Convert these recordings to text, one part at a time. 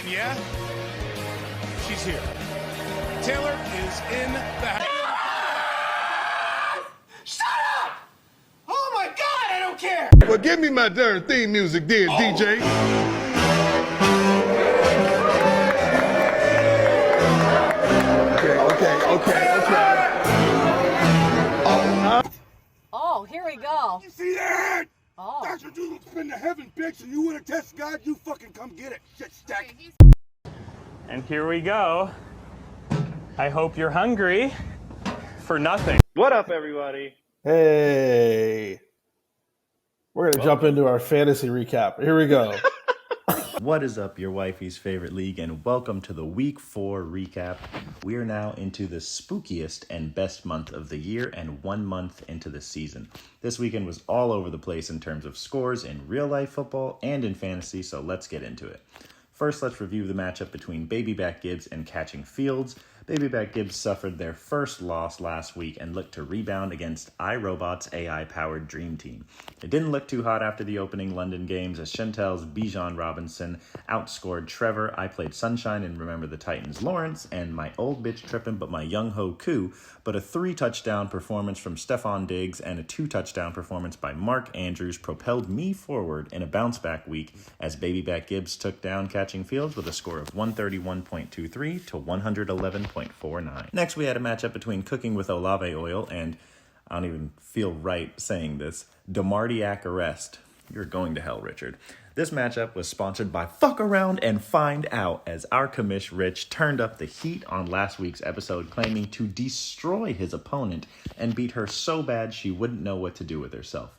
And yeah, she's here. Taylor is in the house. Shut up! Oh my God, I don't care! Well, give me my darn theme music then, DJ. Okay. Oh, here we go. You see that? Oh. Dr. Doodle's been to heaven, bitch, and you want to test God? You fucking come get it, shit stack. And here we go. I hope you're hungry for nothing. What up, everybody? Hey. We're going to jump into our fantasy recap. Here we go. What is up, your wifey's favorite league, and welcome to the Week 4 recap. We are now into the spookiest and best month of the year and 1 month into the season. This weekend was all over the place in terms of scores in real-life football and in fantasy, so let's get into it. First, let's review the matchup between Baby Back Gibbs and Catching Fields. Baby Back Gibbs suffered their first loss last week and looked to rebound against iRobot's AI-powered Dream Team. It didn't look too hot after the opening London games as Chantel's Bijan Robinson outscored Trevor, I Played Sunshine and Remember the Titans Lawrence, and My Old Bitch Trippin' But My Young Ho Koo, but a 3-touchdown performance from Stephon Diggs and a 2-touchdown performance by Mark Andrews propelled me forward in a bounce-back week as Baby Back Gibbs took down Catching Fields with a score of 131.23 to 111.49. Next, we had a matchup between Cooking with Olave Oil and, I don't even feel right saying this, Demardiac Arrest. You're going to hell, Richard. This matchup was sponsored by Fuck Around and Find Out as our commish Rich turned up the heat on last week's episode claiming to destroy his opponent and beat her so bad she wouldn't know what to do with herself.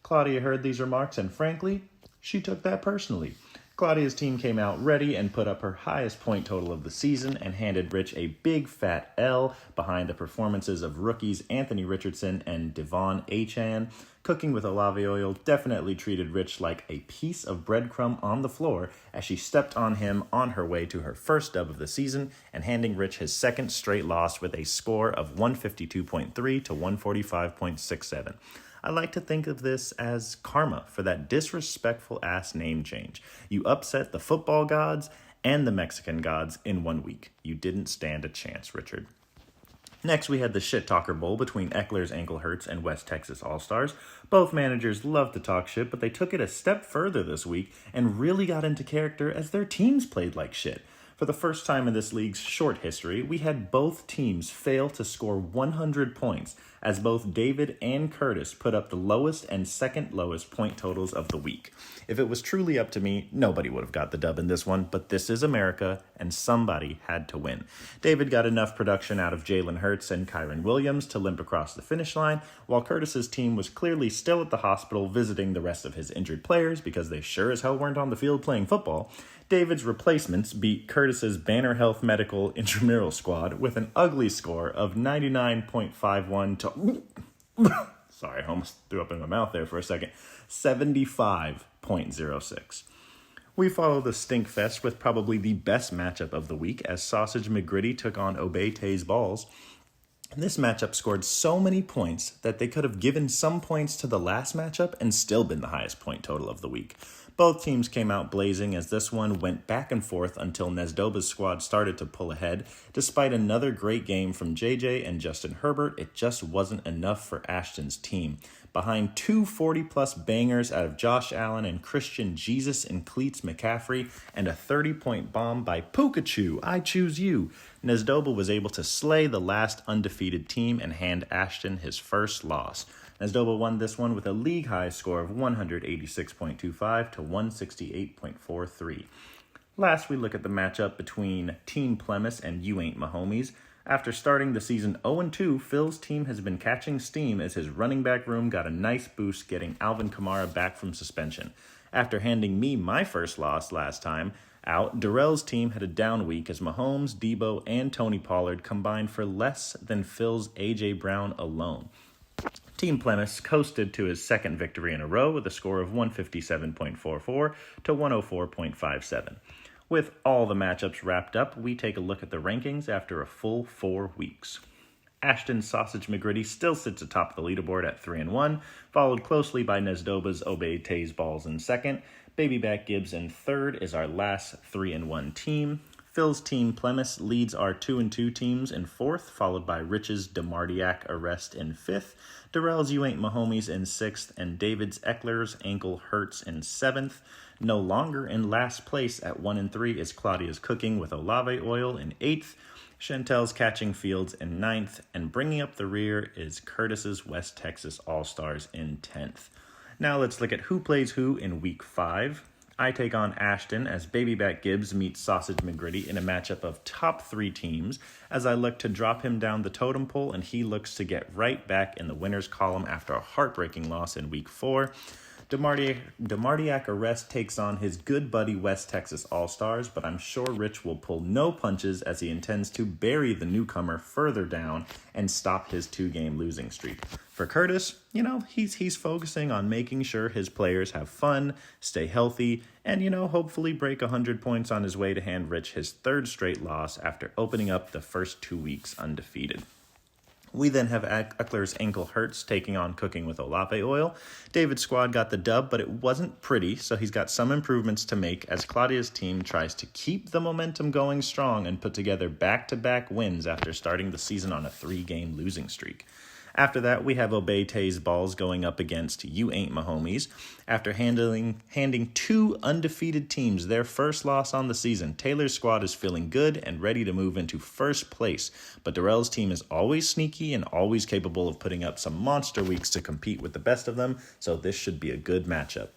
Claudia heard these remarks and frankly, she took that personally. Claudia's team came out ready and put up her highest point total of the season and handed Rich a big fat L behind the performances of rookies Anthony Richardson and Devon Achane. Cooking with Olave Oil definitely treated Rich like a piece of breadcrumb on the floor as she stepped on him on her way to her first dub of the season and handing Rich his second straight loss with a score of 152.3 to 145.67. I like to think of this as karma for that disrespectful ass name change. You upset the football gods and the Mexican gods in 1 week. You didn't stand a chance, Richard. Next, we had the Shit Talker Bowl between Eckler's Ankle Hurts and West Texas All-Stars. Both managers love to talk shit, but they took it a step further this week and really got into character as their teams played like shit. For the first time in this league's short history, we had both teams fail to score 100 points, as both David and Curtis put up the lowest and second lowest point totals of the week. If it was truly up to me, nobody would have got the dub in this one, but this is America, and somebody had to win. David got enough production out of Jalen Hurts and Kyron Williams to limp across the finish line, while Curtis's team was clearly still at the hospital visiting the rest of his injured players because they sure as hell weren't on the field playing football. David's replacements beat Curtis's Banner Health Medical intramural squad with an ugly score of 99.51 to... Sorry, I almost threw up in my mouth there for a second. 75.06. We follow the Stinkfest with probably the best matchup of the week as Sausage McGritty took on Obey Tay's Balls. This matchup scored so many points that they could have given some points to the last matchup and still been the highest point total of the week. Both teams came out blazing as this one went back and forth until Nesdoba's squad started to pull ahead. Despite another great game from JJ and Justin Herbert, it just wasn't enough for Ashton's team. Behind two 40-plus bangers out of Josh Allen and Christian Jesus and Cleats McCaffrey and a 30-point bomb by Pikachu, I Choose You, Nesdoba was able to slay the last undefeated team and hand Ashton his first loss. Nesdoba won this one with a league-high score of 186.25 to 168.43. Last, we look at the matchup between Team Plemis and You Ain't Mahomies. After starting the season 0-2, Phil's team has been catching steam as his running back room got a nice boost getting Alvin Kamara back from suspension. After handing me my first loss last time out, Darrell's team had a down week as Mahomes, Debo, and Tony Pollard combined for less than Phil's A.J. Brown alone. Team Plemis coasted to his second victory in a row with a score of 157.44 to 104.57. With all the matchups wrapped up, we take a look at the rankings after a full 4 weeks. Ashton's Sausage McGritty still sits atop the leaderboard at 3-1, followed closely by Nesdoba's Obey Tay's Balls in second. Baby Back Gibbs in third is our last 3-1 team. Phil's team Plemis leads our 2-2 teams in fourth, followed by Rich's DeMardiac Arrest in fifth, Darrell's You Ain't Mahomies in sixth, and David's Eckler's Ankle Hurts in seventh. No longer in last place at 1-3 is Claudia's Cooking with Olave Oil in eighth, Chantel's Catching Fields in ninth, and bringing up the rear is Curtis's West Texas All-Stars in 10th. Now let's look at who plays who in Week 5. I take on Ashton as Baby Back Gibbs meets Sausage McGritty in a matchup of top 3 teams as I look to drop him down the totem pole and he looks to get right back in the winner's column after a heartbreaking loss in Week 4. DeMardiac Arrest takes on his good buddy West Texas All-Stars, but I'm sure Rich will pull no punches as he intends to bury the newcomer further down and stop his 2-game losing streak. For Curtis, he's focusing on making sure his players have fun, stay healthy, and, hopefully break 100 points on his way to hand Rich his 3rd straight loss after opening up the first 2 weeks undefeated. We then have Eckler's Ankle Hurts taking on Cooking with Olave Oil. David's squad got the dub, but it wasn't pretty, so he's got some improvements to make as Claudia's team tries to keep the momentum going strong and put together back-to-back wins after starting the season on a 3-game losing streak. After that, we have Obey Tay's Balls going up against You Ain't Mahomies. After handing 2 undefeated teams their first loss on the season, Taylor's squad is feeling good and ready to move into first place. But Darrell's team is always sneaky and always capable of putting up some monster weeks to compete with the best of them, so this should be a good matchup.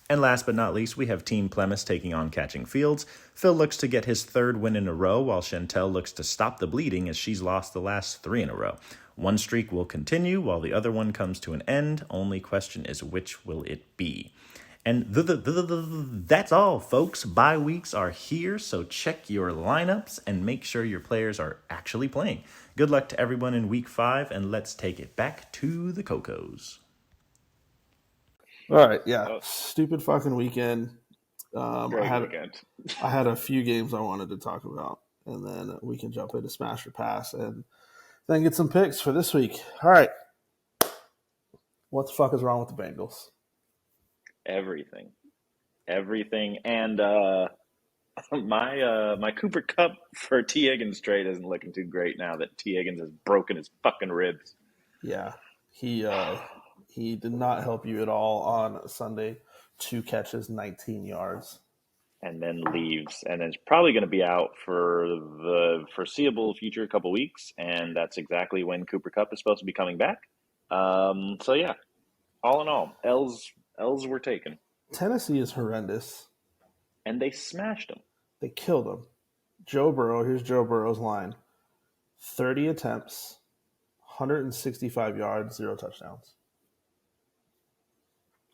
And last but not least, we have Team Plemis taking on Catching Fields. Phil looks to get his 3rd win in a row, while Chantel looks to stop the bleeding as she's lost the last 3 in a row. One streak will continue while the other one comes to an end. Only question is which will it be? And that's all, folks. Bye weeks are here, so check your lineups and make sure your players are actually playing. Good luck to everyone in Week 5, and let's take it back to the Cocos. All right, yeah. Stupid fucking weekend. Great weekend. I had a few games I wanted to talk about, and then we can jump into Smash or Pass and then get some picks for this week. All right. What the fuck is wrong with the Bengals? Everything. And my Cooper Kupp for T. Higgins trade isn't looking too great now that T. Higgins has broken his fucking ribs. Yeah. He did not help you at all on Sunday. 2 catches, 19 yards. And then leaves. And is probably going to be out for the foreseeable future, a couple weeks. And that's exactly when Cooper Kupp is supposed to be coming back. So, yeah, all in all, L's were taken. Tennessee is horrendous. And they smashed him. They killed him. Joe Burrow, here's Joe Burrow's line. 30 attempts, 165 yards, 0 touchdowns.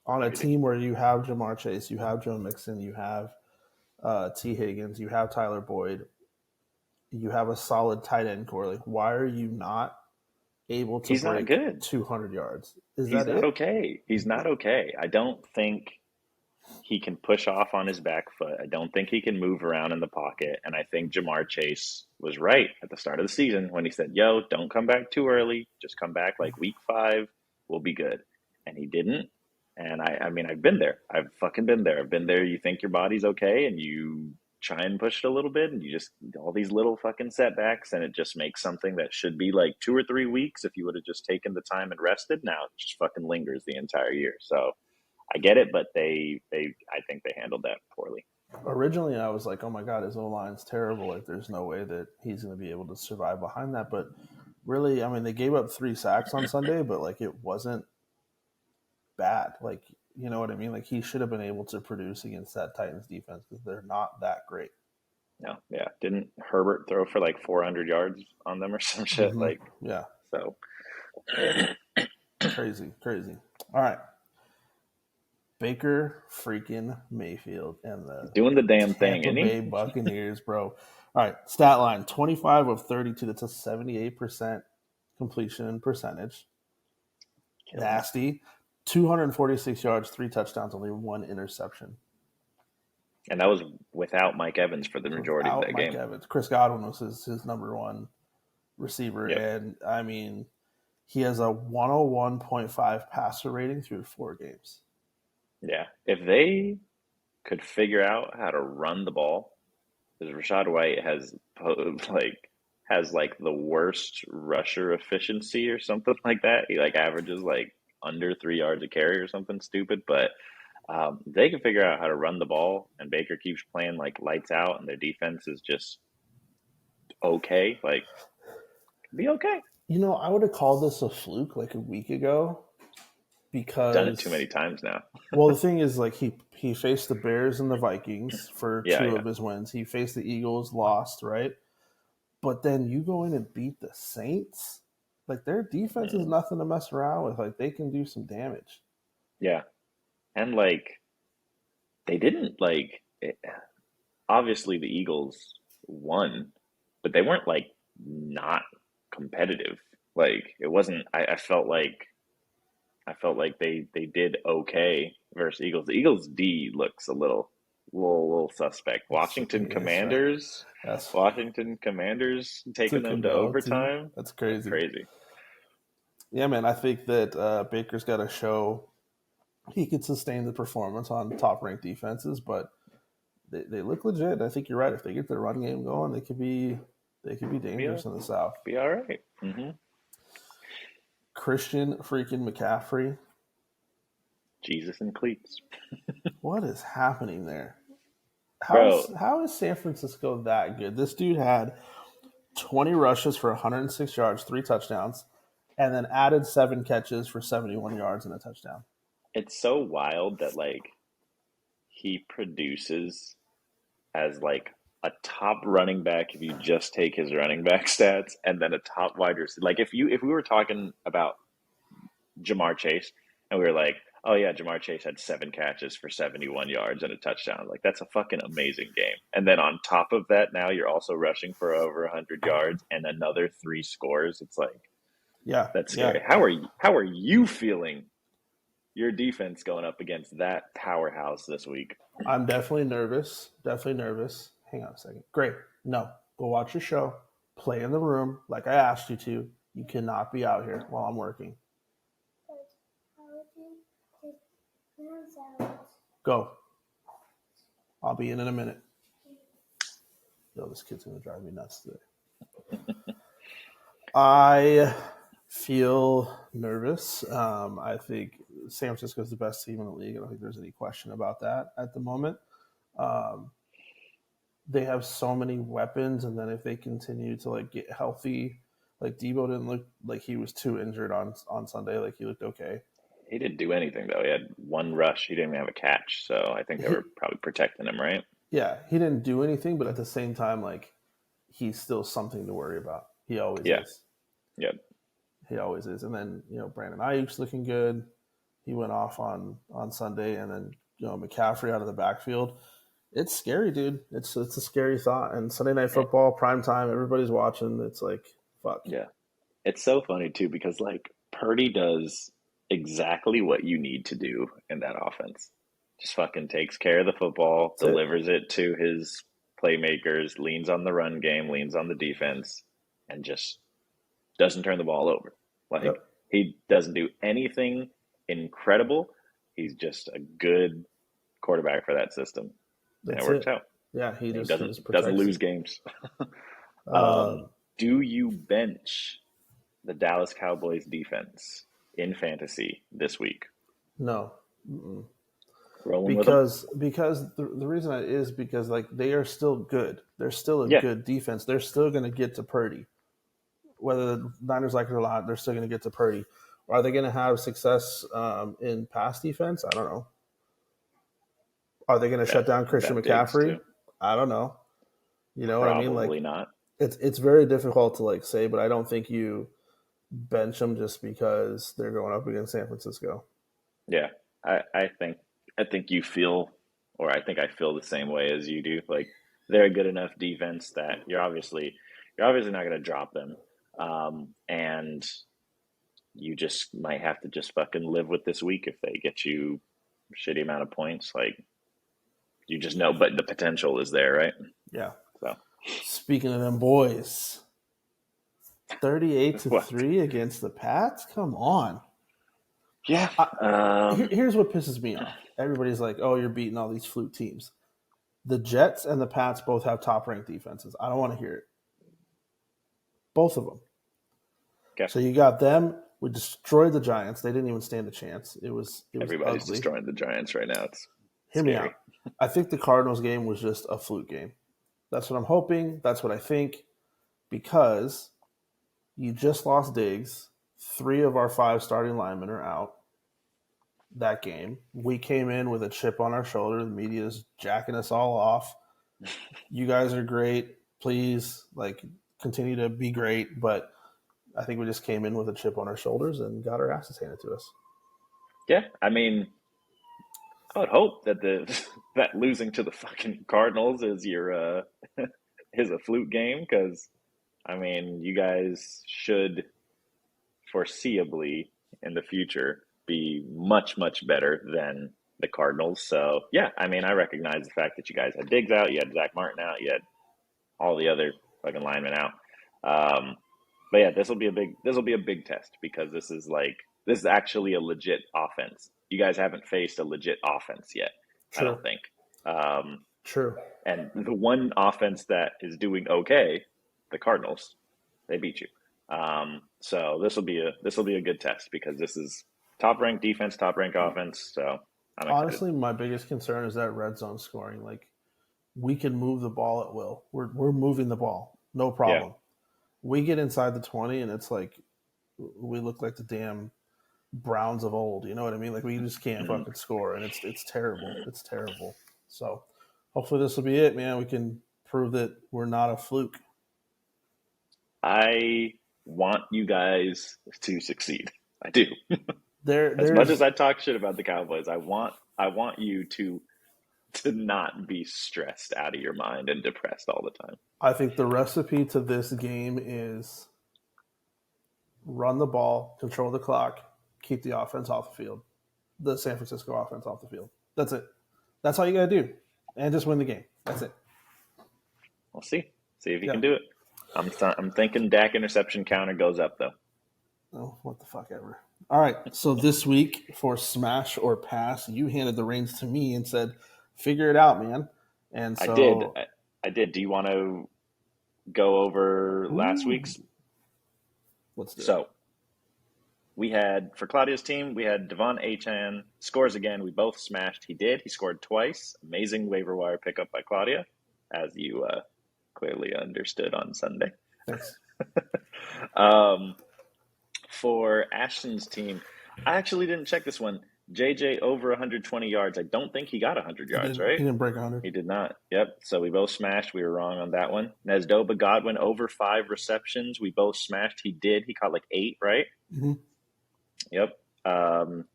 On a team where you have Jamar Chase, you have Joe Mixon, you have T. Higgins, you have Tyler Boyd, you have a solid tight end core. Like, why are you not able to break 200 yards? He's not okay. He's not okay. I don't think he can push off on his back foot. I don't think he can move around in the pocket. And I think Jamar Chase was right at the start of the season when he said, yo, don't come back too early. Just come back like week 5. We'll be good. And he didn't. And I mean, I've been there. I've fucking been there. I've been there. You think your body's okay and you try and push it a little bit and you just, all these little fucking setbacks, and it just makes something that should be like 2 or 3 weeks if you would have just taken the time and rested. Now it just fucking lingers the entire year. So I get it, but I think they handled that poorly. Originally, I was like, oh my God, his O-line's terrible. Like, there's no way that he's going to be able to survive behind that. But really, I mean, they gave up 3 sacks on Sunday, but like, it wasn't bad. Like, you know what I mean? Like, he should have been able to produce against that Titans defense because they're not that great. No, yeah. Didn't Herbert throw for like 400 yards on them or some shit? Mm-hmm. Like, yeah. So crazy. All right. Baker freaking Mayfield and the doing the damn thing, Tampa isn't Bay he? Buccaneers, bro. All right, stat line: 25 of 32. That's a 78% completion percentage. Nasty. 246 yards, 3 touchdowns, only 1 interception. And that was without Mike Evans for the majority of that game. Evans. Chris Godwin was his number 1 receiver, Yep. and I mean, he has a 101.5 passer rating through 4 games. Yeah. If they could figure out how to run the ball, because Rachaad White has the worst rusher efficiency or something like that. He like averages like under 3 yards a carry or something stupid. But they can figure out how to run the ball, and Baker keeps playing like lights out, and their defense is just okay. Like, be okay. You know, I would have called this a fluke like a week ago because Done it too many times now. well, the thing is, like he faced the Bears and the Vikings for two of his wins. He faced the Eagles, lost, right? But then you go in and beat the Saints. Like, their defense is nothing to mess around with. Like, they can do some damage. Yeah, and like they didn't obviously the Eagles won, but they weren't like not competitive. Like, it wasn't. I felt like they did okay versus Eagles. The Eagles D looks a little suspect. Washington Commanders taking them to overtime. Too. That's crazy. That's crazy. Yeah, man. I think that Baker's got to show he could sustain the performance on top-ranked defenses, but they look legit. I think you're right. If they get their run game going, they could be dangerous in the South. Be all right. Mm-hmm. Christian freaking McCaffrey. Jesus and cleats. What is happening there? How is San Francisco that good? This dude had 20 rushes for 106 yards, 3 touchdowns, and then added 7 catches for 71 yards and a touchdown. It's so wild that like he produces as like a top running back if you just take his running back stats, and then a top wide receiver. Like if we were talking about Ja'Marr Chase and we were like, oh yeah, Ja'Marr Chase had 7 catches for 71 yards and a touchdown. Like, that's a fucking amazing game. And then on top of that, now you're also rushing for over 100 yards and another 3 scores. It's like, yeah, that's scary. Yeah. How are you feeling your defense going up against that powerhouse this week? I'm definitely nervous. Hang on a second. Great. No, go watch your show. Play in the room like I asked you to. You cannot be out here while I'm working. Go. I'll be in a minute. Yo, this kid's going to drive me nuts today. I feel nervous. I think San Francisco is the best team in the league. I don't think there's any question about that at the moment. They have so many weapons, and then if they continue to like get healthy, like Debo didn't look like he was too injured on Sunday. Like, he looked okay. He didn't do anything, though. He had 1 rush. He didn't even have a catch. So I think they were probably protecting him, right? Yeah, he didn't do anything, but at the same time, like, he's still something to worry about. He always is. Yep. He always is. And then, Brandon Ayuk's looking good. He went off on Sunday. And then, McCaffrey out of the backfield. It's scary, dude. It's a scary thought. And Sunday Night Football, prime time, everybody's watching. It's like, fuck. Yeah. It's so funny, too, because, like, Purdy does exactly what you need to do in that offense. Just fucking takes care of the football, delivers it to his playmakers, leans on the run game, leans on the defense, and just doesn't turn the ball over. Like, he doesn't do anything incredible. He's just a good quarterback for that system. And it works out. Yeah, he doesn't lose games. Do you bench the Dallas Cowboys defense in fantasy this week? No. Rolling because the reason is because like they are still good. They're still a good defense. They're still going to get to Purdy. Whether the Niners like it or not, they're still going to get to Purdy. Are they going to have success in pass defense? I don't know. Are they going to shut down Christian McCaffrey? I don't know. You know what I mean? Like, probably not. It's very difficult to like say, but I don't think you bench them just because they're going up against San Francisco. Yeah, I think you feel, or I think I feel the same way as you do. Like, they're a good enough defense that you're obviously not going to drop them, and you just might have to just fucking live with this week if they get you a shitty amount of points. Like, you just know, but the potential is there, right? Yeah. So, speaking of them boys, 38-3 against the Pats. Come on. Yeah. Here's what pisses me off. Everybody's like, "Oh, you're beating all these fluke teams." The Jets and the Pats both have top-ranked defenses. I don't want to hear it. Both of them. Okay. So you got them. We destroyed the Giants. They didn't even stand a chance. It was Everybody's ugly. destroying the Giants right now. It's Hear me scary. out. I think the Cardinals game was just a fluke game. That's what I'm hoping. That's what I think. Because you just lost Diggs. 3 of our 5 starting linemen are out that game. We came in with a chip on our shoulder. The media is jacking us all off. You guys are great. Please, continue to be great. But I think we just came in with a chip on our shoulders and got our asses handed to us. Yeah, I mean, I would hope that that losing to the fucking Cardinals is your is a fluke game, because I mean, you guys should foreseeably in the future be much, much better than the Cardinals. So yeah, I mean, I recognize the fact that you guys had Diggs out, you had Zach Martin out, you had all the other fucking linemen out. But yeah, this will be a big test, because this is actually a legit offense. You guys haven't faced a legit offense yet. True. I don't think. True. And the one offense that is doing okay, the Cardinals, they beat you. So this will be a good test, because this is top ranked defense, top ranked offense. So I'm excited. Honestly, my biggest concern is that red zone scoring. We can move the ball at will. We're moving the ball, no problem. Yeah. We get inside the 20, and it's like we look like the damn Browns of old. You know what I mean? We just can't fucking score, and it's terrible. It's terrible. So hopefully this will be it, man. We can prove that we're not a fluke. I want you guys to succeed. I do. As much as I talk shit about the Cowboys, I want you to not be stressed out of your mind and depressed all the time. I think the recipe to this game is run the ball, control the clock, keep the offense off the field, the San Francisco offense off the field. That's it. That's all you got to do, and just win the game. That's it. We'll see. See if you can do it. I'm thinking Dak interception counter goes up, though. Oh, what the fuck ever. All right, so this week for Smash or Pass, you handed the reins to me and said, figure it out, man. And so I did. Do you want to go over last week's? Let's do it. So we had, for Claudia's team, we had Devon Achane scores again. We both smashed. He did. He scored twice. Amazing waiver wire pickup by Claudia, as you clearly understood on Sunday. Thanks. For Ashton's team, I actually didn't check this one. JJ over 120 yards. I don't think he got 100 yards, right? He didn't break 100. He did not. Yep. So we both smashed. We were wrong on that one. Nesdoba Godwin over 5 receptions. We both smashed. He did. He caught 8, right? Mm-hmm. Yep.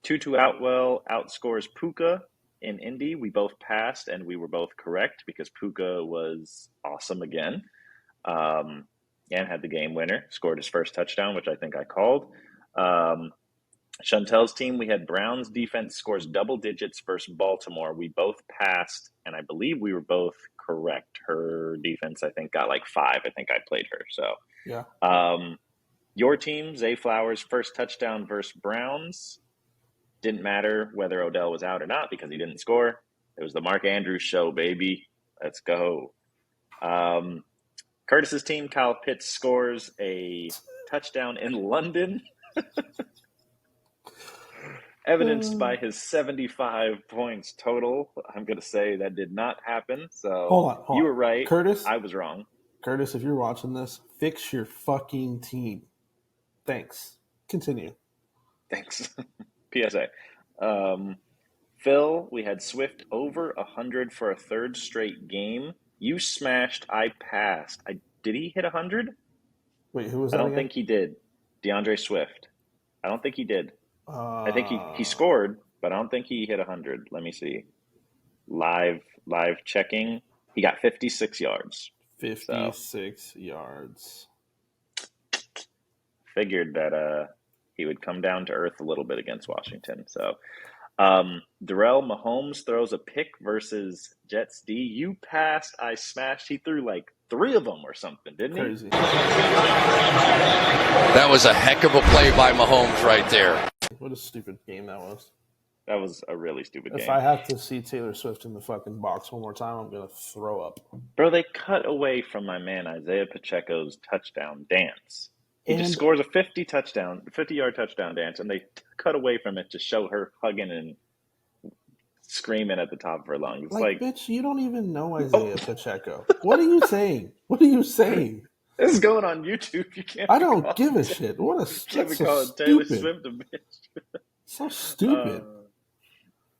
Tutu Outwell outscores Puka in Indy. We both passed, and we were both correct, because Puka was awesome again. And had the game winner, scored his first touchdown, which I think I called. Chantel's team, we had Browns defense scores double digits versus Baltimore. We both passed, and I believe we were both correct. Her defense, I think, got 5. I think I played her. So, yeah. Your team, Zay Flowers, first touchdown versus Browns. Didn't matter whether Odell was out or not, because he didn't score. It was the Mark Andrews show, baby. Let's go. Curtis's team, Kyle Pitts, scores a touchdown in London. Evidenced by his 75 points total. I'm going to say that did not happen. So hold on. You were right. Curtis? I was wrong. Curtis, if you're watching this, fix your fucking team. Thanks. Continue. Thanks. PSA. Phil, we had Swift over 100 for a third straight game. You smashed. I passed. Did he hit 100? Wait, who was that? I don't again? think he did. DeAndre Swift. I don't think he did. I think he scored, but I don't think he hit 100. Let me see. Live checking. He got 56 yards. 56 yards. Figured that he would come down to earth a little bit against Washington. So Darrell Mahomes throws a pick versus Jets D. You passed. I smashed. He threw 3 of them or something, didn't he? Crazy. That was a heck of a play by Mahomes right there. What a stupid game that was. That was a really stupid If game. I have to see Taylor Swift in the fucking box one more time, I'm going to throw up. Bro, they cut away from my man Isaiah Pacheco's touchdown dance. He just And- scores a 50-yard touchdown dance, and they cut away from it to show her hugging and screaming at the top of her lungs. It's like bitch, you don't even know Isaiah Pacheco. What are you saying? What are you saying? this is going on YouTube. You can't. I don't give a shit. What a Can't that's be so calling Taylor stupid. Swift a bitch. So stupid.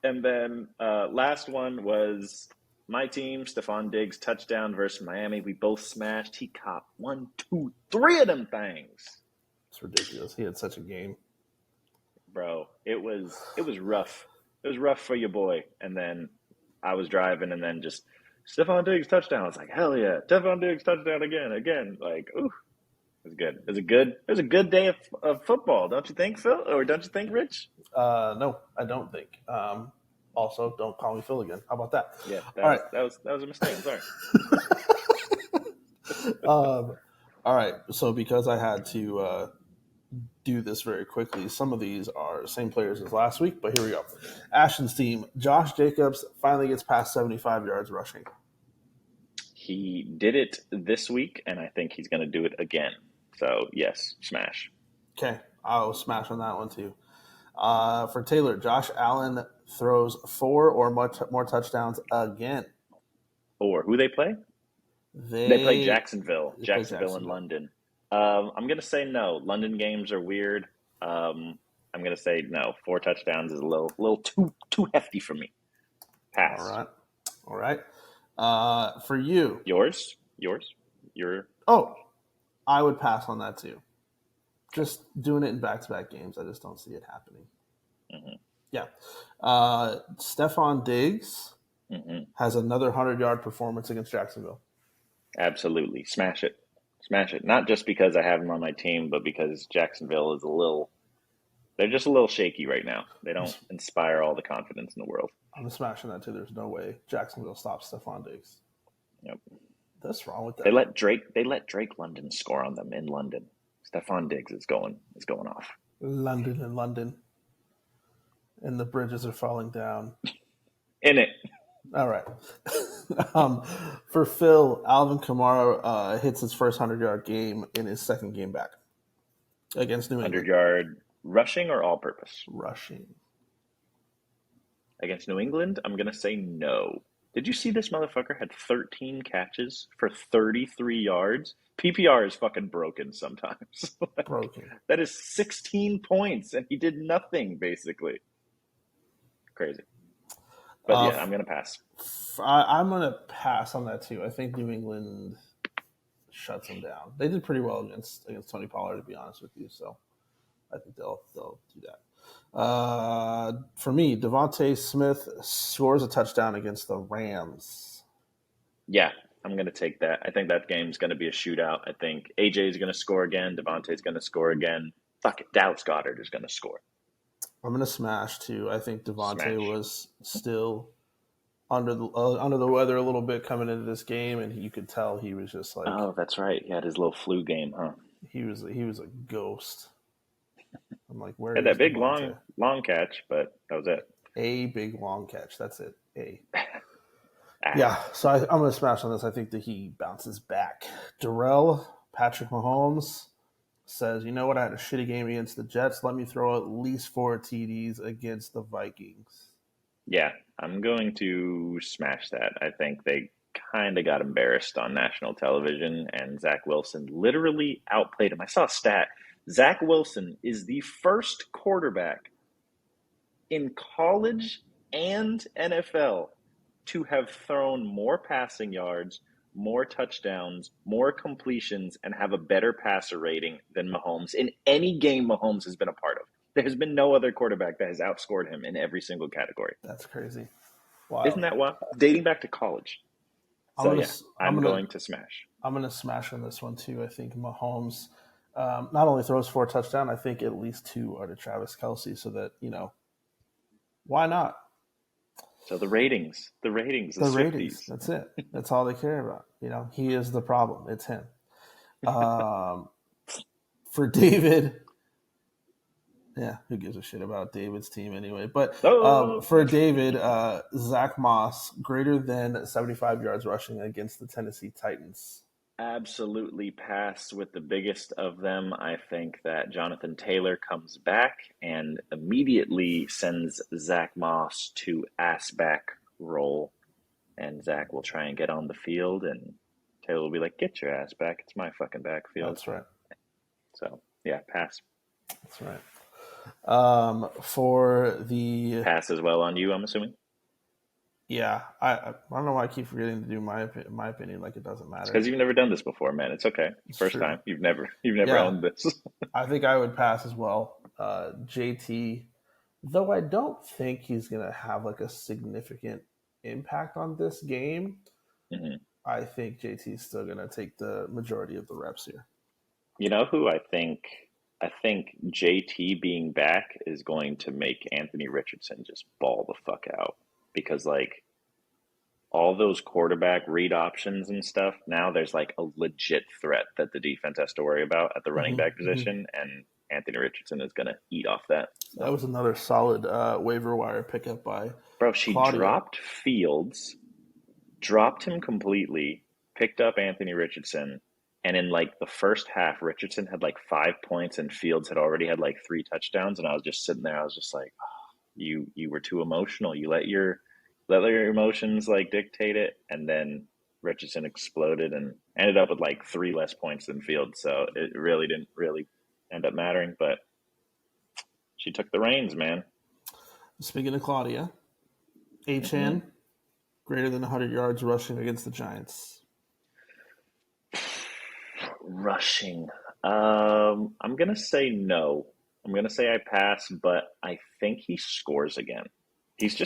And then last one was my team, Stephon Diggs touchdown versus Miami. We both smashed. He caught 1, 2, 3 of them things. It's ridiculous. He had such a game. Bro, it was rough. It was rough for your boy. And then I was driving, and then just Stephon Diggs touchdown. I was like, hell yeah, Stephon Diggs touchdown again. Like, ooh, it was good. It was a good day of football, don't you think, Phil? Or don't you think, Rich? No, I don't think. Also, don't call me Phil again. How about that? Yeah, All that was a mistake. Sorry. All right. So because I had to do this very quickly, some of these are same players as last week, but here we go. Ashton's team, Josh Jacobs finally gets past 75 yards rushing. He did it this week, and I think he's going to do it again. So, yes, smash. Okay, I'll smash on that one too. For Taylor, Josh Allen throws 4 or more touchdowns again. Or who they play? They play Jacksonville. Jacksonville and London. I'm going to say no. London games are weird. I'm going to say no. 4 touchdowns is a little too hefty for me. Pass. All right. For you. Yours? Oh, I would pass on that too. Just doing it in back-to-back games, I just don't see it happening. Mm-hmm. Yeah. Stephon Diggs has another 100-yard performance against Jacksonville. Absolutely. Smash it. Not just because I have him on my team, but because Jacksonville is they're just a little shaky right now. They don't inspire all the confidence in the world. I'm smashing that too. There's no way Jacksonville stops Stephon Diggs. Yep. That's wrong with that. They let Drake London score on them in London. Stephon Diggs is going off. London. And the bridges are falling down. In it. All right. For Phil, Alvin Kamara hits his first 100-yard game in his second game back against New England. 100-yard rushing or all-purpose? Rushing. Against New England, I'm going to say no. Did you see this motherfucker had 13 catches for 33 yards? PPR is fucking broken sometimes. Broken. That is 16 points, and he did nothing, basically. Crazy. But yeah, I'm going to pass. I'm going to pass on that too. I think New England shuts them down. They did pretty well against Tony Pollard, to be honest with you. So I think they'll do that. For me, Devontae Smith scores a touchdown against the Rams. Yeah, I'm going to take that. I think that game's going to be a shootout. I think AJ is going to score again. Devontae's going to score again. Fuck it, Dallas Goedert is going to score. I'm going to smash too. I think Devontae was still under the weather a little bit coming into this game, and you could tell he was just like, oh, that's right. He had his little flu game, huh? He was a ghost. I'm like, where had is that big Devontae? long catch, but that was it. A big long catch. That's it. Yeah. So I'm going to smash on this. I think that he bounces back. Darrell, Patrick Mahomes says, you know what? I had a shitty game against the Jets. Let me throw at least 4 TDs against the Vikings. Yeah, I'm going to smash that. I think they kind of got embarrassed on national television, and Zach Wilson literally outplayed him. I saw a stat. Zach Wilson is the first quarterback in college and NFL to have thrown more passing yards, more touchdowns, more completions, and have a better passer rating than Mahomes in any game Mahomes has been a part of. There has been no other quarterback that has outscored him in every single category. That's crazy. Wow. Isn't that wild? Dating back to college. So I'm going to smash. I'm going to smash on this one too. I think Mahomes not only throws 4 touchdowns, I think at least 2 are to Travis Kelce, so that, why not? So the ratings. The ratings. That's it. That's all they care about. He is the problem. It's him. For David, Yeah, who gives a shit about David's team anyway? But Oh, for David, Zach Moss, greater than 75 yards rushing against the Tennessee Titans. absolutely pass with the biggest of them. I think that Jonathan Taylor comes back and immediately sends Zach Moss to ass back role, and Zach will try and get on the field, and Taylor will be like, "Get your ass back! It's my fucking backfield." That's right. So yeah, pass. That's right. For the Pass as well on you, I'm assuming. yeah, I don't know why I keep forgetting to do my opinion. Like it doesn't matter. Because you've never done this before, man. It's okay. It's First true. time. You've never Yeah. owned this. I think I would pass as well. JT, though I don't think he's gonna have like a significant impact on this game. Mhm. I think JT is still gonna take the majority of the reps here. You know who I think JT being back is going to make Anthony Richardson just ball the fuck out, because like all those quarterback read options and stuff, now there's like a legit threat that the defense has to worry about at the running back position, and Anthony Richardson is going to eat off that. That was another solid waiver wire pickup by Bro, she Claudia. dropped Fields, dropped him completely, picked up Anthony Richardson, and in like the first half, Richardson had like 5 points and Fields had already had like 3 touchdowns, and I was just sitting there, I was just like, oh, you were too emotional. You let your emotions like dictate it, and then Richardson exploded and ended up with like 3 less points than Fields, so it really didn't end up mattering, but she took the reins, man. Speaking of Claudia, Achane, greater than 100 yards rushing against the Giants. Rushing. I'm going to say no. I'm going to say I pass, but I think he scores again. He's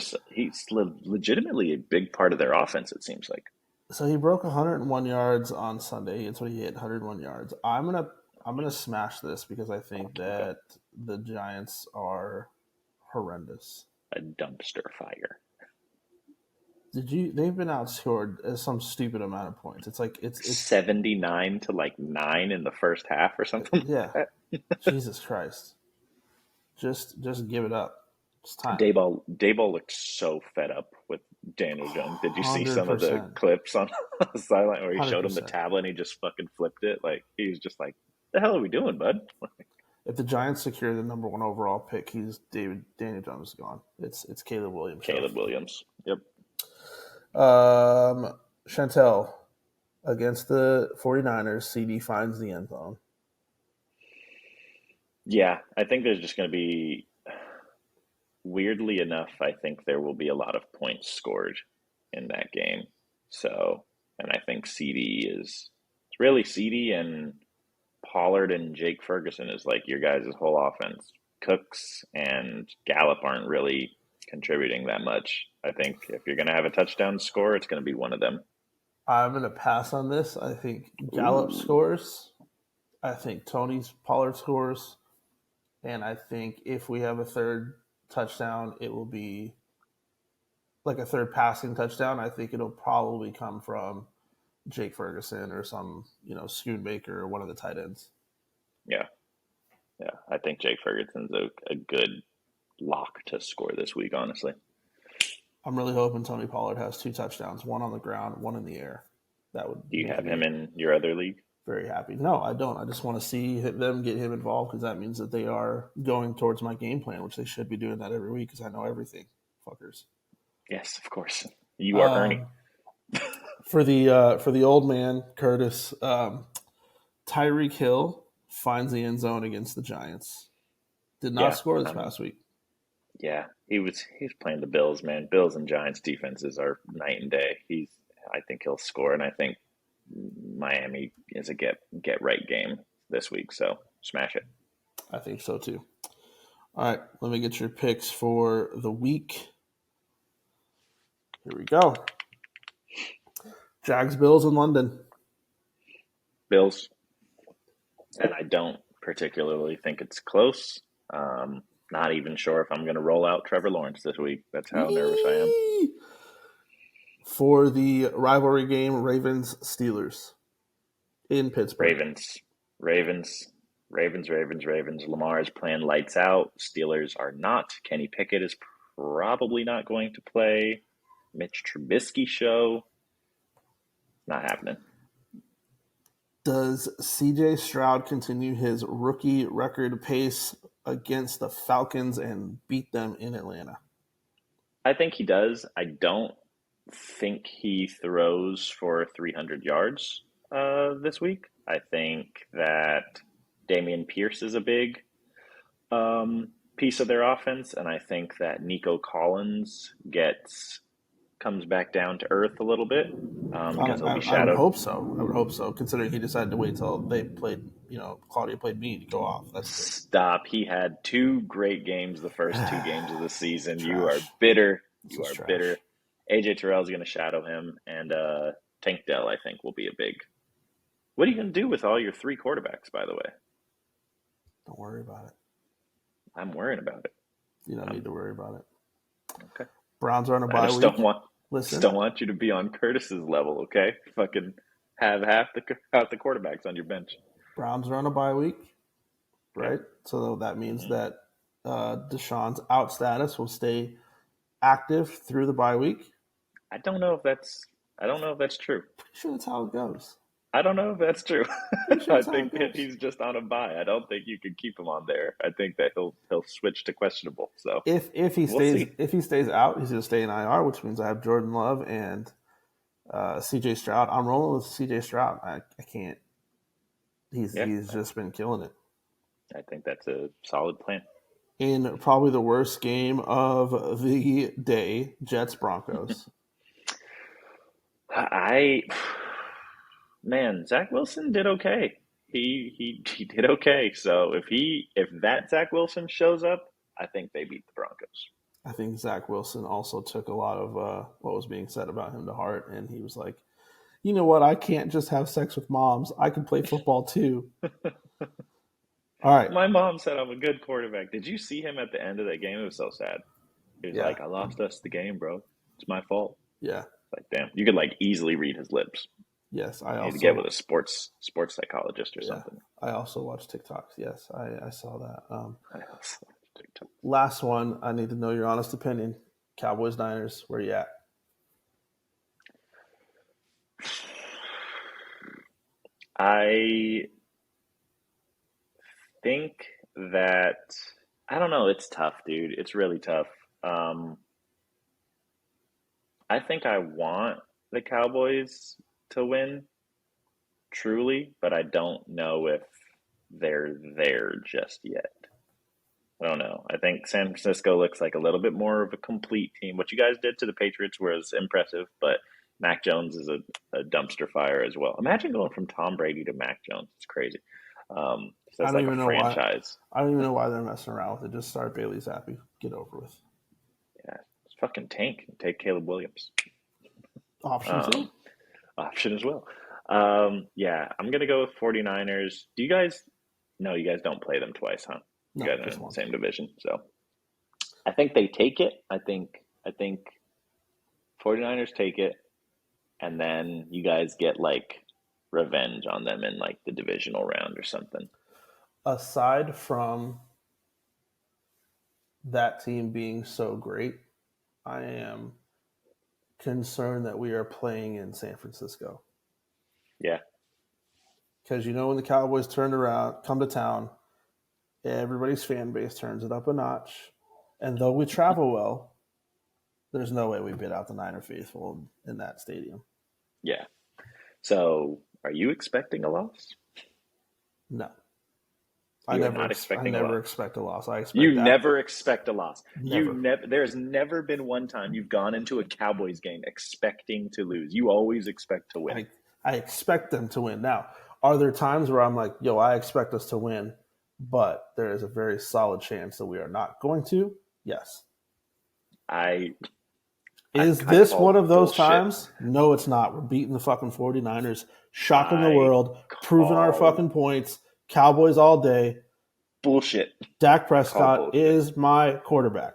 legitimately a big part of their offense, it seems like. So he broke 101 yards on Sunday. That's what he hit, 101 yards. I'm gonna smash this because I think that the Giants are horrendous. A dumpster fire. They've been outscored some stupid amount of points. It's like it's 79 to like 9 in the first half or something. Yeah. Jesus Christ. Just give it up. It's time. Dayball looked so fed up with Daniel Jones. Did you see some of the clips on the sideline where he showed him the tablet and he just fucking flipped it? Like he was just like, "The hell are we doing, bud?" If the Giants secure the number 1 overall pick, Daniel Jones is gone. It's Caleb Williams. Williams. Yep. Chantel, against the 49ers, CD finds the end zone. Yeah, I think there's just going to be, weirdly enough, I think there will be a lot of points scored in that game. So, and I think it's really CD and Pollard and Jake Ferguson is like your guys' whole offense. Cooks and Gallup aren't really contributing that much. I think if you're going to have a touchdown score, it's going to be one of them. I'm going to pass on this. I think Gallup scores. I think Pollard scores. And I think if we have a third touchdown, it will be like a third passing touchdown. I think it'll probably come from Jake Ferguson or some, Schoonmaker or one of the tight ends. Yeah. Yeah. I think Jake Ferguson's a good lock to score this week, honestly. I'm really hoping Tony Pollard has 2 touchdowns, 1 on the ground, 1 in the air. Do you have him in your other league? Very happy. No, I don't. I just want to see them get him involved because that means that they are going towards my game plan, which they should be doing that every week because I know everything. Fuckers. Yes, of course. You are Ernie. For the old man, Curtis, Tyreek Hill finds the end zone against the Giants. Did not score this past week. Yeah, he was playing the Bills, man. Bills and Giants defenses are night and day. I think he'll score, and I think Miami is a get right game this week, so smash it. I think so too. All right, let me get your picks for the week. Here we go. Jags, Bills in London. Bills. And I don't particularly think it's close. Not even sure if I'm going to roll out Trevor Lawrence this week. That's how nervous I am. For the rivalry game, Ravens-Steelers in Pittsburgh. Ravens. Ravens. Lamar is playing lights out. Steelers are not. Kenny Pickett is probably not going to play. Mitch Trubisky show. Not happening. Does CJ Stroud continue his rookie record pace against the Falcons and beat them in Atlanta? I think he does. I don't think he throws for 300 yards this week. I think that Dameon Pierce is a big piece of their offense, and I think that Nico Collins comes back down to earth a little bit because he'll be shadowed. I would hope so. Considering he decided to wait till they played, Claudia played me to go off. That's Stop. He had 2 great games the first 2 games of the season. You are bitter. You are bitter. AJ Terrell is going to shadow him, and Tank Dell, I think, will be a big. What are you going to do with all your 3 quarterbacks, by the way? Don't worry about it. I'm worrying about it. You don't need to worry about it. Okay. Browns are on a bye week. Just don't want you to be on Curtis's level, okay? Fucking have half the quarterbacks on your bench. Browns are on a bye week, right? So that means that Deshaun's out status will stay active through the bye week. I don't know if that's true. Pretty sure that's how it goes. I don't know if that's true. Sure I think that he's just on a bye. I don't think you can keep him on there. I think that he'll switch to questionable. So if he stays out, he's going to stay in IR, which means I have Jordan Love and CJ Stroud. I'm rolling with CJ Stroud. I can't. He's just been killing it. I think that's a solid plan. In probably the worst game of the day, Jets Broncos. Zach Wilson did okay. He did okay. So if that Zach Wilson shows up, I think they beat the Broncos. I think Zach Wilson also took a lot of what was being said about him to heart, and he was like, "You know what? I can't just have sex with moms. I can play football too." All right. My mom said I'm a good quarterback. Did you see him at the end of that game? It was so sad. He was like, "I lost us the game, bro. It's my fault." Yeah. Like, damn, you could easily read his lips. Yes, I also need to get with a sports psychologist or something. I also watch TikToks. Yes, I saw that. I also watch TikTok. Last one, I need to know your honest opinion. Cowboys Niners, where you at? I think that I don't know. It's tough, dude. It's really tough. I think I want the Cowboys to win, truly, but I don't know if they're there just yet. I don't know. I think San Francisco looks like a little bit more of a complete team. What you guys did to the Patriots was impressive, but Mac Jones is a dumpster fire as well. Imagine going from Tom Brady to Mac Jones. It's crazy. So it's like a franchise. I don't even know why they're messing around with it. Just start Bailey Zappi. Get over with. Yeah, it's fucking tank and take Caleb Williams. Option too? Option as well. Yeah, I'm going to go with 49ers. Do you guys – no, you guys don't play them twice, huh? You guys are in the same division. So I think they take it. I think 49ers take it, and then you guys get revenge on them in the divisional round or something. Aside from that team being so great, I am concerned that we are playing in San Francisco. Yeah. Because when the Cowboys come to town, everybody's fan base turns it up a notch. And though we travel well, there's no way we beat out the Niner faithful in that stadium. Yeah. So are you expecting a loss? No. I never expect a loss. You never expect a loss. There's never been one time you've gone into a Cowboys game expecting to lose. You always expect to win. I expect them to win. Now, are there times where I'm like, yo, I expect us to win, but there is a very solid chance that we are not going to? Yes. Is this one of those times? No, it's not. We're beating the fucking 49ers, shocking the world, proving our fucking points. Cowboys all day. Bullshit. Dak Prescott is my quarterback.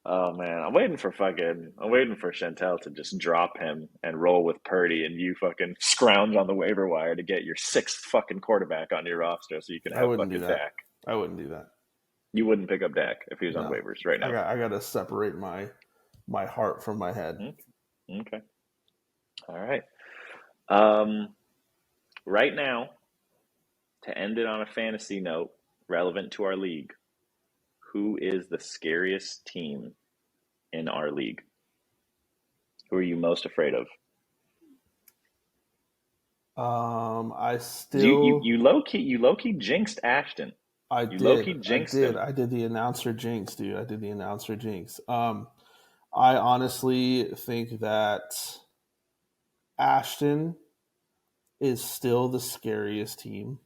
Oh man, I'm waiting for Chantel to just drop him and roll with Purdy, and you fucking scrounge on the waiver wire to get your sixth fucking quarterback on your roster, so you can I have wouldn't do fucking that. Dak. I wouldn't do that. You wouldn't pick up Dak if he was on No. waivers right now. I got to separate my heart from my head. Okay. All right. Right now, to end it on a fantasy note relevant to our league, who is the scariest team in our league? Who are you most afraid of? I still you low key jinxed Ashton. I You did. low-key jinxed him. I did the announcer jinx, dude. I did the announcer jinx. I honestly think that Ashton is still the scariest team.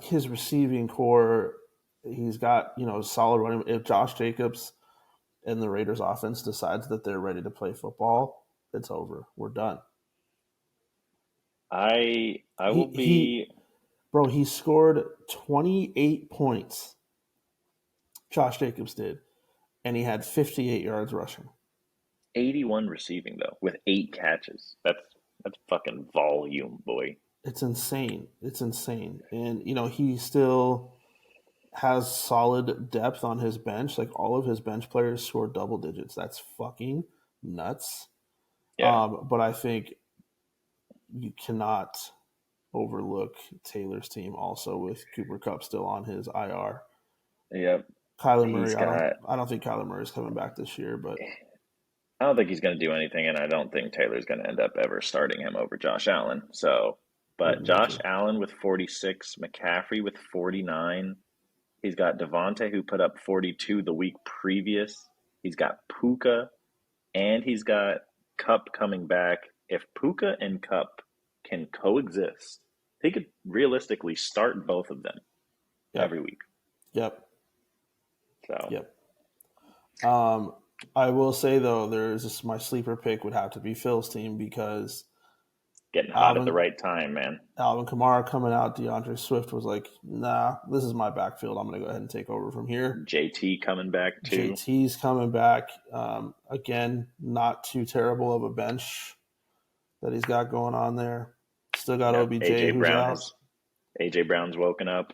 His receiving core, he's got, solid running. If Josh Jacobs and the Raiders offense decides that they're ready to play football, it's over. We're done. Bro, he scored 28 points. Josh Jacobs did. And he had 58 yards rushing. 81 receiving, though, with 8 catches. That's fucking volume, boy. It's insane. And, he still has solid depth on his bench. Like, all of his bench players scored double digits. That's fucking nuts. Yeah. But I think you cannot overlook Taylor's team also with Cooper Kupp still on his IR. Yep. Kyler Murray, I don't think Kyler Murray's coming back this year, but I don't think he's going to do anything, and I don't think Taylor's going to end up ever starting him over Josh Allen. But Josh Allen with 46, McCaffrey with 49. He's got Devontae, who put up 42 the week previous. He's got Puka, and he's got Kupp coming back. If Puka and Kupp can coexist, he could realistically start both of them every week. Yep. So. Yep. I will say though, my sleeper pick would have to be Phil's team because getting hot at the right time, man. Alvin Kamara coming out, DeAndre Swift was like, "Nah, this is my backfield. I'm going to go ahead and take over from here." JT coming back too. JT's coming back. Again, not too terrible of a bench that he's got going on there. Still got OBJ who's out. AJ Brown's woken up.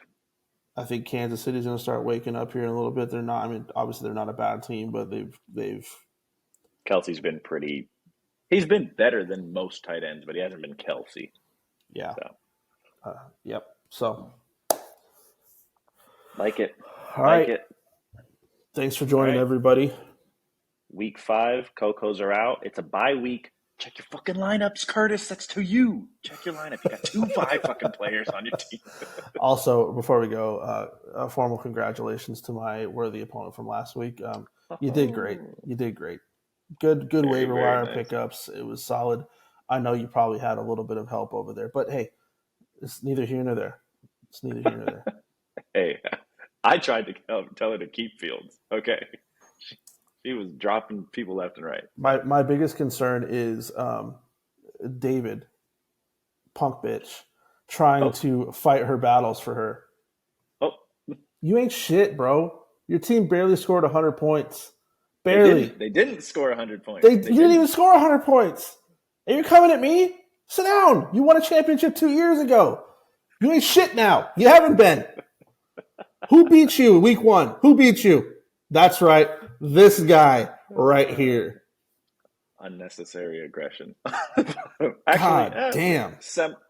I think Kansas City's going to start waking up here in a little bit. They're not. I mean, obviously they're not a bad team, but they've. Kelsey's been pretty. He's been better than most tight ends, but he hasn't been Kelsey. Yeah. So. Yep. So. Like it. All right. It. Thanks for joining, everybody. Week 5, Cocos are out. It's a bye week. Check your fucking lineups, Curtis. That's to you. Check your lineup. You got 2 5 fucking players on your team. Also, before we go, a formal congratulations to my worthy opponent from last week. You did great. Good waiver wire pickups. It was solid. I know you probably had a little bit of help over there, but hey, it's neither here nor there. Hey, I tried to tell her to keep Fields. Okay. She was dropping people left and right. My biggest concern is David, punk bitch, trying to fight her battles for her. Oh. You ain't shit, bro. Your team barely scored 100 points. Barely. They didn't score 100 points. You didn't even score 100 points. And you're coming at me? Sit down. You won a championship 2 years ago. You ain't shit now. You haven't been. Who beat you week 1? Who beat you? That's right. This guy right here. Unnecessary aggression. Actually, God damn.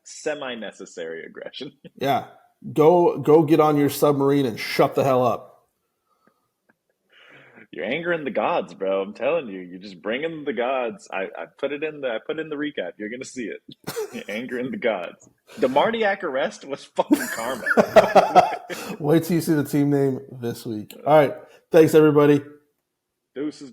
Semi-necessary aggression. Yeah. Go get on your submarine and shut the hell up. You're angering the gods, bro. I'm telling you. You're just bringing the gods. I put it in the recap. You're going to see it. You're angering the gods. The Marniac arrest was fucking karma. Wait till you see the team name this week. All right. Thanks, everybody. Deuces.